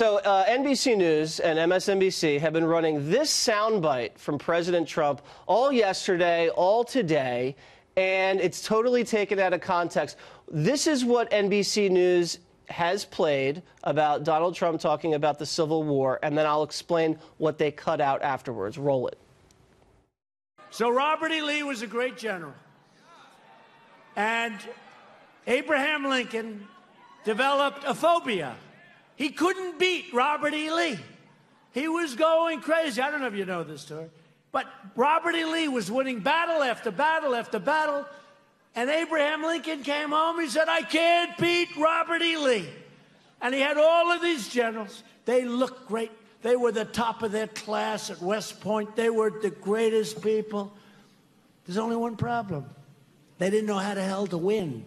So NBC News and MSNBC have been running this soundbite from President Trump all yesterday, all today, and it's totally taken out of context. This is what NBC News has played about Donald Trump talking about the Civil War, and then I'll explain what they cut out afterwards. Roll it. So Robert E. Lee was a great general. And Abraham Lincoln developed a phobia. He couldn't beat Robert E. Lee. He was going crazy. I don't know if you know this story. But Robert E. Lee was winning battle after battle after battle. And Abraham Lincoln came home. He said, I can't beat Robert E. Lee. And he had all of these generals. They looked great. They were the top of their class at West Point. They were the greatest people. There's only one problem. They didn't know how the hell to win.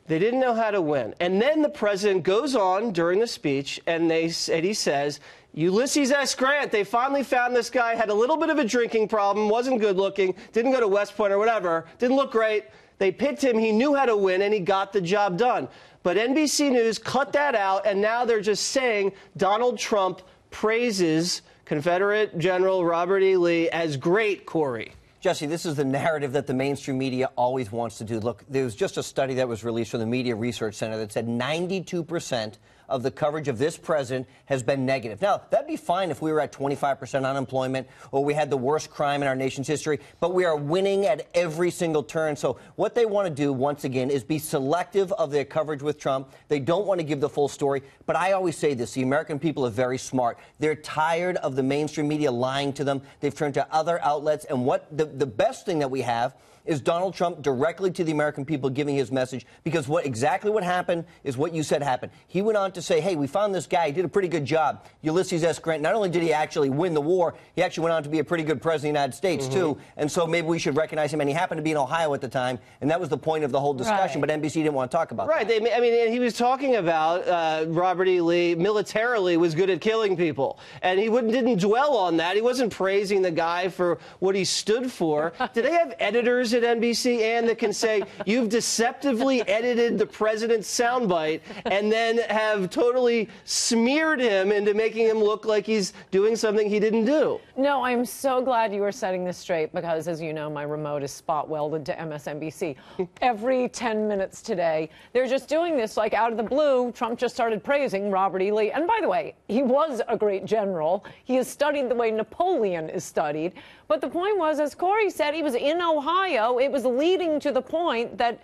They didn't know how to win. And then the president goes on during the speech, and he says, Ulysses S. Grant, they finally found this guy, had a little bit of a drinking problem, wasn't good looking, didn't go to West Point or whatever, didn't look great. They picked him, he knew how to win, and he got the job done. But NBC News cut that out, and now they're just saying Donald Trump praises Confederate General Robert E. Lee as great, Corey. Jesse, this is the narrative that the mainstream media always wants to do. Look, there was just a study that was released from the Media Research Center that said 92% of the coverage of this president has been negative. Now, that'd be fine if we were at 25% unemployment or we had the worst crime in our nation's history, but we are winning at every single turn. So what they want to do, once again, is be selective of their coverage with Trump. They don't want to give the full story. But I always say this, the American people are very smart. They're tired of the mainstream media lying to them. They've turned to other outlets. And what the best thing that we have is Donald Trump directly to the American people giving his message, because exactly what happened is what you said happened. He went on to say, hey, we found this guy. He did a pretty good job. Ulysses S. Grant, not only did he actually win the war, he actually went on to be a pretty good president of the United States, too. And so maybe we should recognize him. And he happened to be in Ohio at the time, and that was the point of the whole discussion. Right. But NBC didn't want to talk about that. Right. I mean, he was talking about Robert E. Lee militarily was good at killing people. And he didn't dwell on that. He wasn't praising the guy for what he stood for. Did they have editors at NBC, Ann, that can say, you've deceptively edited the president's soundbite and then have totally smeared him into making him look like he's doing something he didn't do? No, I'm so glad you are setting this straight because, as you know, my remote is spot welded to MSNBC. Every 10 minutes today, they're just doing this like out of the blue. Trump just started praising Robert E. Lee. And by the way, he was a great general. He has studied the way Napoleon is studied. But the point was, as Corey said, he was in Ohio. It was leading to the point that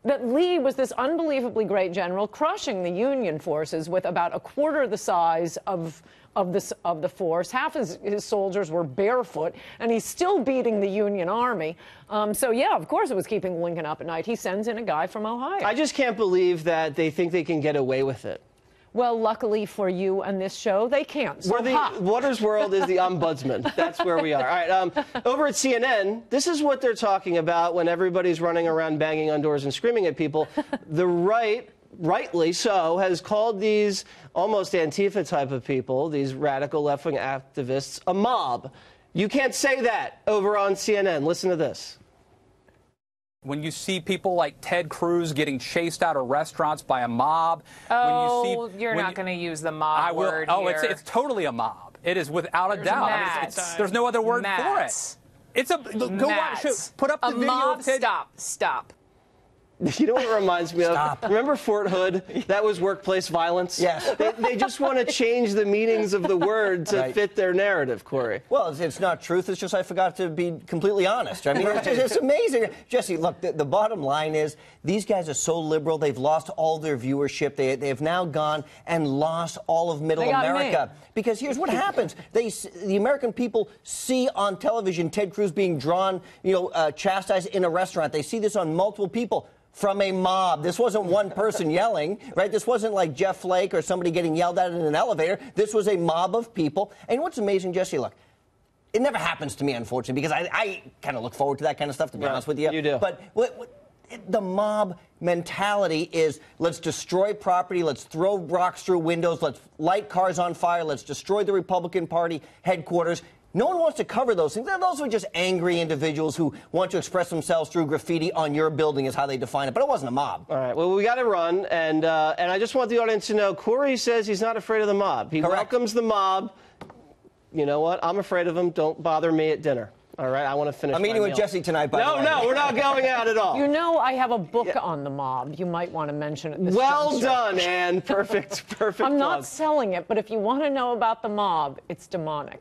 Lee was this unbelievably great general, crushing the Union forces with about a quarter the size of the force. Half his soldiers were barefoot, and he's still beating the Union Army. So, yeah, of course it was keeping Lincoln up at night. He sends in a guy from Ohio. I just can't believe that they think they can get away with it. Well, luckily for you and this show, they can't. So Waters World is the ombudsman. That's where we are. All right. Over at CNN, this is what they're talking about when everybody's running around banging on doors and screaming at people. The right, rightly so, has called these almost Antifa type of people, these radical left-wing activists, a mob. You can't say that over on CNN. Listen to this. When you see people like Ted Cruz getting chased out of restaurants by a mob. Oh, you're not going to use the mob word here. It's totally a mob. It is without a doubt. I mean, there's no other word for it. It's a go watch. Put up the video mob. Of Ted. Stop. You know what it reminds me of? Remember Fort Hood? That was workplace violence? Yes. They just want to change the meanings of the word to fit their narrative, Corey. Well, it's not truth. It's just I forgot to be completely honest. I mean, it's amazing. Jesse, look, the bottom line is these guys are so liberal. They've lost all their viewership. They have now gone and lost all of middle America. Because here's what happens. The American people see on television Ted Cruz being drawn, chastised in a restaurant. They see this on multiple people. From a mob. This wasn't one person yelling, right? This wasn't like Jeff Flake or somebody getting yelled at in an elevator. This was a mob of people. And what's amazing, Jesse, look, it never happens to me, unfortunately, because I kind of look forward to that kind of stuff, to be honest with you. You do. But the mob mentality is, let's destroy property, let's throw rocks through windows, let's light cars on fire, let's destroy the Republican Party headquarters. No one wants to cover those things. Those are just angry individuals who want to express themselves through graffiti on your building is how they define it. But it wasn't a mob. All right. Well, we got to run. And I just want the audience to know, Corey says he's not afraid of the mob. He welcomes the mob. You know what? I'm afraid of him. Don't bother me at dinner. All right, I want to finish. I'm eating with Jesse tonight, by the way. No, we're not going out at all. You know, I have a book on the mob. You might want to mention it. Well done, Ann. Perfect. I'm not selling it, but if you want to know about the mob, it's demonic.